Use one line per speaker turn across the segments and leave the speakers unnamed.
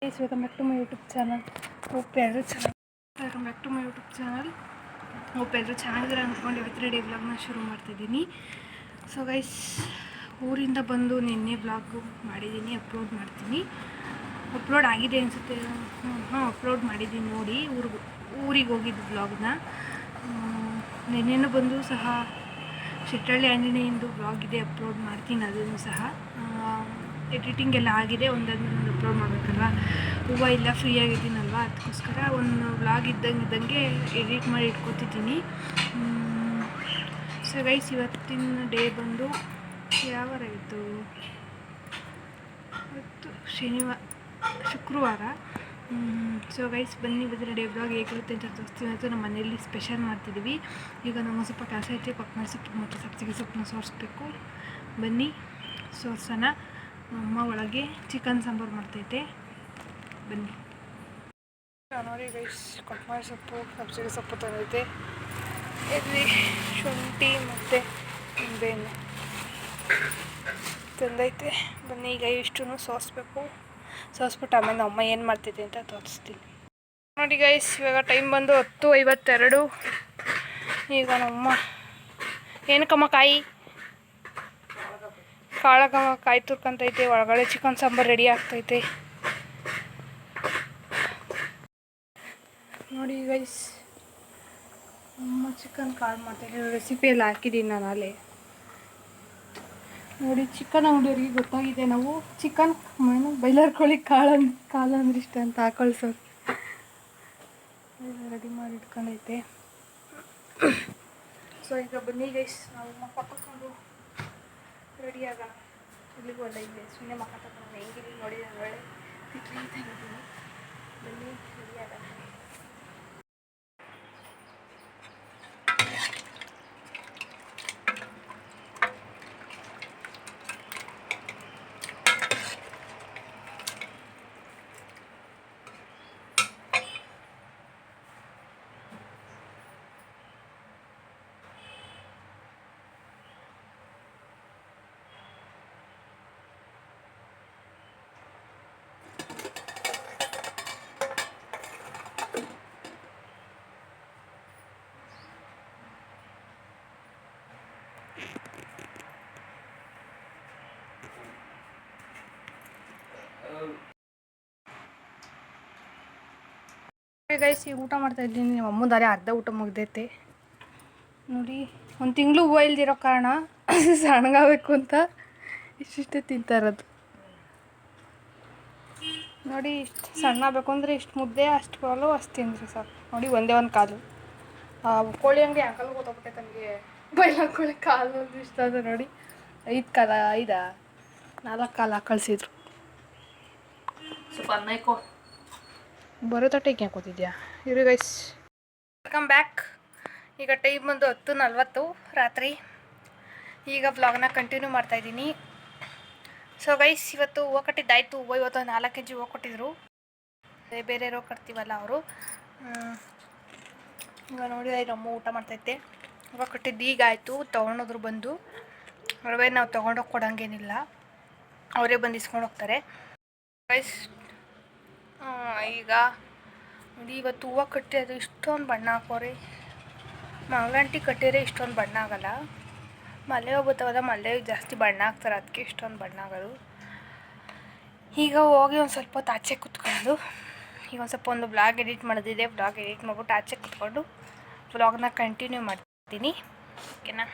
Guys, welcome back to my YouTube channel. Hope ಎಲ್ಲರೂ ಚೆನ್ನಾಗಿ welcome back to my YouTube channel. Hope ಎಲ್ಲರೂ ಚೆನ್ನಾಗಿದ್ದಾರೆ ಅಂದ್ಕೊಂಡು ಇವತ್ತಿನ ಡೇ ವ್ಲಾಗ್ನ ಶುರು ಮಾಡ್ತಿದ್ದೀನಿ. ಸೊ ಗೈಸ್, ಊರಿಂದ ಬಂದು ನಿನ್ನೆ ವ್ಲಾಗು ಮಾಡಿದ್ದೀನಿ, ಅಪ್ಲೋಡ್ ಮಾಡ್ತೀನಿ. ಅಪ್ಲೋಡ್ ಆಗಿದೆ ಅನಿಸುತ್ತೆ. ಅಪ್ಲೋಡ್ ಮಾಡಿದ್ದೀನಿ ನೋಡಿ. ಊರಿಗೆ ಹೋಗಿದ್ದು ವ್ಲಾಗ್ನ. ನಿನ್ನೆನೂ ಬಂದು ಸಹ ಶಿಟ್ಟಳ್ಳಿ ಆಂಜನೇಯಂದು ವ್ಲಾಗ್ ಇದೆ, ಅಪ್ಲೋಡ್ ಮಾಡ್ತೀನಿ ಅದನ್ನು ಸಹ. ಎಡಿಟಿಂಗ್ ಎಲ್ಲ ಆಗಿದೆ, ಒಂದಾದ್ಮೇಲೆ ಒಂದು ಅಪ್ಲೋಡ್ ಮಾಡಬೇಕಲ್ವ. ಹೂವು ಇಲ್ಲ, ಫ್ರೀಯಾಗಿದ್ದೀನಲ್ವ, ಅದಕ್ಕೋಸ್ಕರ ಒಂದು ವ್ಲಾಗ್ ಇದ್ದಂಗೆ ಎಡಿಟ್ ಮಾಡಿ ಇಟ್ಕೊತಿದ್ದೀನಿ. ಸೊ ಗೈಸ್, ಇವತ್ತಿನ ಡೇ ಬಂದು ಯಾವ ವಾರ ಇತ್ತು? ಇವತ್ತು ಶುಕ್ರವಾರ. ಸೊ ಗೈಸ್, ಬನ್ನಿ ಇವತ್ತಿನ ಡೇ ವ್ಲಾಗ್ ಹೇಗಿರುತ್ತೆ ಅಂತ ತೋರಿಸ್ತೀವಿ. ಮತ್ತು ನಮ್ಮ ಮನೆಯಲ್ಲಿ ಸ್ಪೆಷಲ್ ಮಾಡ್ತಿದ್ದೀವಿ. ಈಗ ನಮ್ಮ ಸ್ವಲ್ಪ ಕೆಲಸ ಐತೆ, ಕೊತ್ತಂಬರಿ ಸೊಪ್ಪು ಮತ್ತು ಸಬ್ಸಿಗೆ ಸೊಪ್ಪನ್ನ ಸೋರಿಸ್ಬೇಕು. ಬನ್ನಿ ಸೋರ್ಸೋಣ. ಅಮ್ಮ ಒಳಗೆ ಚಿಕನ್ ಸಾಂಬಾರು ಮಾಡ್ತೈತೆ, ಬನ್ನಿ. ನೋಡಿ ಗೈಸ್, ಕೊತ್ತಂಬರಿ ಸೊಪ್ಪು ಸಬ್ಸಿಗೆ ಸೊಪ್ಪು ತಂದೈತೆ. ಇಲ್ಲಿ ಶುಂಠಿ ಮತ್ತು ನಿಂಬೆಹಣ್ಣು ತಂದೈತೆ. ಬನ್ನಿ ಈಗ ಇಷ್ಟೂ ಸೋಸ್ಬೇಕು. ಸೋಸ್ಬಿಟ್ಟು ಆಮೇಲೆ ಅಮ್ಮ ಏನು ಮಾಡ್ತೈತೆ ಅಂತ ತೋರಿಸ್ತೀನಿ. ನೋಡಿ ಗೈಸ್, ಇವಾಗ ಟೈಮ್ ಬಂದು 10:52. ಈಗ ನಮ್ಮಮ್ಮ ಏನಕ್ಕಮ್ಮ ಕಾಳಗಮ್ಮ ಕಾಯಿ ತುರ್ಕೊಂತೈತೆ. ಒಳಗಡೆ ಚಿಕನ್ ಸಾಂಬಾರು ರೆಡಿ ಆಗ್ತೈತೆ. ನೋಡಿ ಗೈಸ್, ಅಮ್ಮ ಚಿಕನ್ ಕಾಳು ಮಾಡ್ತಾಯಿದ್ದೆ. ರೆಸಿಪಿ ಎಲ್ಲ ಹಾಕಿದ್ದೀನಿ ನಾನು ಅಲ್ಲೇ ನೋಡಿ. ಚಿಕನ್ ಅಂಗಡಿಯವ್ರಿಗೆ ಗೊತ್ತಾಗಿದೆ ನಾವು ಚಿಕನ್ ಬೈಲರ್ ಕೋಳಿ ಕಾಳು ಅಂದ್ರೆ ಇಷ್ಟ ಅಂತ ಹಾಕೊಳ್ಸೋದು. ರೆಡಿ ಮಾಡಿ ಇಟ್ಕೊಂಡೈತೆ. ಸೊ ಈಗ ಬನ್ನಿ ಗೈಸ್, ನಾವು ಮಕ್ಕ ತಗೊಂಡು ರೆಡಿ ಆಗೋಣ. ಇಲ್ಲಿಗೂ ಅಲ್ಲ, ಇದೆ ಸುಮ್ಮನೆ ಮಕ್ಕ ತಗೊಂಡು ಹೆಂಗಿರಿ ನೋಡಿ. ನಾನು ಒಳ್ಳೆ ತಿಂತೀನಿ. ಬನ್ನಿ ರೆಡಿ ಆಗೋಣ. ಗೈಸ್, ಈಗ ಊಟ ಮಾಡ್ತಾಯಿದ್ದೀನಿ. ನಿಮ್ಮ ಅಮ್ಮದಾರೆ ಅರ್ಧ ಊಟ ಮುಗ್ದೈತೆ ನೋಡಿ. ಒಂದು ತಿಂಗಳು ಹೂವು ಇಲ್ದಿರೋ ಕಾರಣ ಸಣ್ಣಗಾಗಬೇಕು ಅಂತ ಇಷ್ಟಿಷ್ಟೇ ತಿಂತಾ ಇರೋದು ನೋಡಿ. ಇಷ್ಟು ಸಣ್ಣ ಬೇಕು ಅಂದರೆ ಇಷ್ಟು ಮುದ್ದೆ, ಅಷ್ಟು ಕಾಲು, ಅಷ್ಟು ತಿಂದರೆ ಸಾಕು ನೋಡಿ. ಒಂದೇ ಒಂದು ಕಾಲು. ಕೋಳಿ ಅಂಗಡಿ ಅಂಕಲ್ ಗೊತ್ತಾಗ್ಬಿಟ್ಟೆ ತಮಗೆ. ಬೈಲರ್ ಕೋಳಿ ಕಾಲು ಅಂದ್ರೆ ಇಷ್ಟ ಅದ ನೋಡಿ. 4 ಕಾಲು ಕಳಿಸಿದ್ರು. ಸ್ವಲ್ಪ ಅನ್ನೈಕೋ ಬರೋ ತಟ್ಟೆಗೆ ಹಾಕೋತಿದ್ಯಾ. ಇರು ಗೈಸ್, ವೆಲ್ಕಮ್ ಬ್ಯಾಕ್. ಈಗ ಟೈಮ್ ಬಂದು 10:40 ರಾತ್ರಿ. ಈಗ ವ್ಲಾಗ್ನ ಕಂಟಿನ್ಯೂ ಮಾಡ್ತಾಯಿದ್ದೀನಿ. ಸೊ ಗೈಸ್, ಇವತ್ತು ಹೂವು ಕಟ್ಟಿದ್ದಾಯಿತು. ಹೂವು ಇವತ್ತು 4 kg ಹೂವು ಕೊಟ್ಟಿದ್ರು. ಬೇರೆ ರೋಗ ಕಟ್ತೀವಲ್ಲ ಅವರು. ಈಗ ನೋಡಿ, ನಮ್ಮ ಊಟ ಮಾಡ್ತೈತೆ. ಹೂವು ಕಟ್ಟಿದ್ದು ಈಗ ಆಯಿತು. ತೊಗೊಂಡೋದ್ರು ಬಂದು. ಒಡವೆ ನಾವು ತೊಗೊಂಡೋಗಿ ಕೊಡೋಂಗೇನಿಲ್ಲ, ಅವರೇ ಬಂದು ಇಸ್ಕೊಂಡು ಹೋಗ್ತಾರೆ ಗೈಸ್. ಈಗ ನೋಡಿ, ಇವತ್ತು ಹೂವು ಕಟ್ಟಿ ಅದು ಇಷ್ಟೊಂದು ಬಣ್ಣ ಹಾಕೋರಿ. ಮಂಗಳಂಟಿ ಕಟ್ಟಿದ್ರೆ ಇಷ್ಟೊಂದು ಬಣ್ಣ ಆಗೋಲ್ಲ. ಮಲ್ಲೆ ಹೂವು ಬರ್ತಾವಲ್ಲ, ಮಲ್ಲೆ ಜಾಸ್ತಿ ಬಣ್ಣ ಹಾಕ್ತಾರೆ, ಅದಕ್ಕೆ ಇಷ್ಟೊಂದು ಬಣ್ಣ ಆಗೋದು. ಈಗ ಹೋಗಿ ಒಂದು ಸ್ವಲ್ಪ ಹೊತ್ತು ಆಚೆ ಕೂತ್ಕೊಂಡು, ಈಗ ಒಂದು ಸ್ವಲ್ಪ ಒಂದು ವ್ಲಾಗ್ ಎಡಿಟ್ ಮಾಡೋದಿದೆ. ವ್ಲಾಗ್ ಎಡಿಟ್ ಮಾಡ್ಬಿಟ್ಟು ಆಚೆ ಕೂತ್ಕೊಂಡು ವ್ಲಾಗ್ನ ಕಂಟಿನ್ಯೂ ಮಾಡ್ತೀನಿ, ಓಕೆನಾ.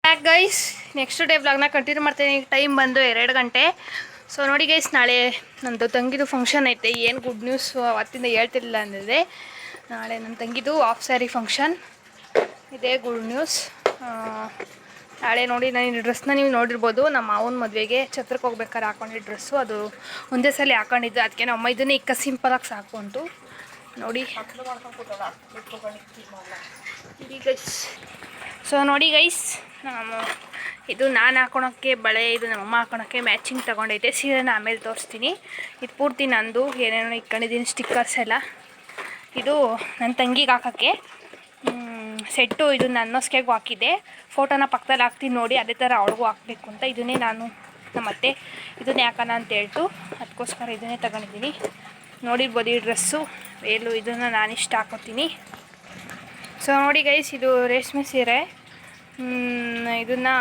ಬ್ಯಾಕ್ ಗೈಸ್, ನೆಕ್ಸ್ಟ್ ಡೇ ವ್ಲಾಗ್ನ ಕಂಟಿನ್ಯೂ ಮಾಡ್ತೀನಿ. ಈಗ ಟೈಮ್ ಬಂದು 2 ಗಂಟೆ. ಸೊ ನೋಡಿ ಗೈಸ್, ನಾಳೆ ನಂದು ತಂಗಿದು ಫಂಕ್ಷನ್ ಐತೆ. ಏನು ಗುಡ್ ನ್ಯೂಸ್ ಅವತ್ತಿಂದ ಹೇಳ್ತಿರಲಿಲ್ಲ ಅಂದರೆ, ನಾಳೆ ನನ್ನ ತಂಗಿದು ಹಾಫ್ ಸ್ಯಾರಿ ಫಂಕ್ಷನ್ ಇದೆ. Good news. ನಾಳೆ ನೋಡಿ, ನಾನು ಡ್ರೆಸ್ನ ನೀವು ನೋಡಿರ್ಬೋದು. ನಮ್ಮ ಮಾವನ ಮದುವೆಗೆ ಛತ್ರಕ್ಕೆ ಹೋಗ್ಬೇಕಾದ್ರೆ ಹಾಕೊಂಡಿದ್ದ ಡ್ರೆಸ್ಸು, ಅದು ಒಂದೇ ಸಲ ಹಾಕೊಂಡಿದ್ದು. ಅದಕ್ಕೆ ನಮ್ಮ ಇದನ್ನೇ ಇಕ್ಕ ಸಿಂಪಲಾಗಿ ಸಾಕು ಅಂತು ನೋಡಿ. ಗೈಸ್, ಸೊ ನೋಡಿ ಗೈಸ್, ಇದು ನಾನು ಹಾಕೊಳೋಕ್ಕೆ ಬಳೆ, ಇದು ನಮ್ಮಮ್ಮ ಹಾಕೊಳೋಕ್ಕೆ ಮ್ಯಾಚಿಂಗ್ ತೊಗೊಂಡೈತೆ. ಸೀರೆನ ಆಮೇಲೆ ತೋರಿಸ್ತೀನಿ. ಇದು ಪೂರ್ತಿ ನಂದು, ಏನೇನೋ ಇಟ್ಕೊಂಡಿದ್ದೀನಿ ಸ್ಟಿಕ್ಕರ್ಸ್ ಎಲ್ಲ. ಇದು ನನ್ನ ತಂಗಿಗೆ ಹಾಕೋಕ್ಕೆ ಸೆಟ್ಟು. ಇದು ನನ್ನ ಹೊಸ್ಕೆಗೂ ಹಾಕಿದ್ದೆ. ಫೋಟೋನ ಪಕ್ಕದಲ್ಲಿ ಹಾಕ್ತೀನಿ ನೋಡಿ, ಅದೇ ಥರ ಅವಳಿಗೂ ಹಾಕಬೇಕು ಅಂತ ಇದನ್ನೇ ನಾನು ನಮ್ಮತ್ತೆ ಇದನ್ನ ಯಾಕನ ಅಂತ ಹೇಳ್ತು, ಅದಕ್ಕೋಸ್ಕರ ಇದನ್ನೇ ತಗೊಂಡಿದ್ದೀನಿ. ನೋಡಿರ್ಬೋದು ಈ ಡ್ರೆಸ್ಸು ವೇಲು, ಇದನ್ನು ನಾನಿಷ್ಟ ಹಾಕೋತೀನಿ. ಸೊ ನೋಡಿ ಗೈಸ್, ಇದು ರೇಷ್ಮೆ ಸೀರೆ. ಇದನ್ನು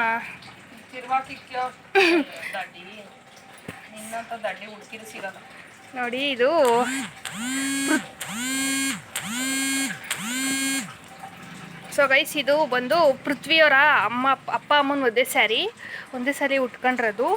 ನೋಡಿ, ಇದು ಸೊ ಗೈಸ್ ಇದು ಬಂದು ಪೃಥ್ವಿಯವರ ಅಪ್ಪ ಅಮ್ಮನ ಒಂದೇ ಸ್ಯಾರಿ ಉಟ್ಕೊಂಡಿರೋದು.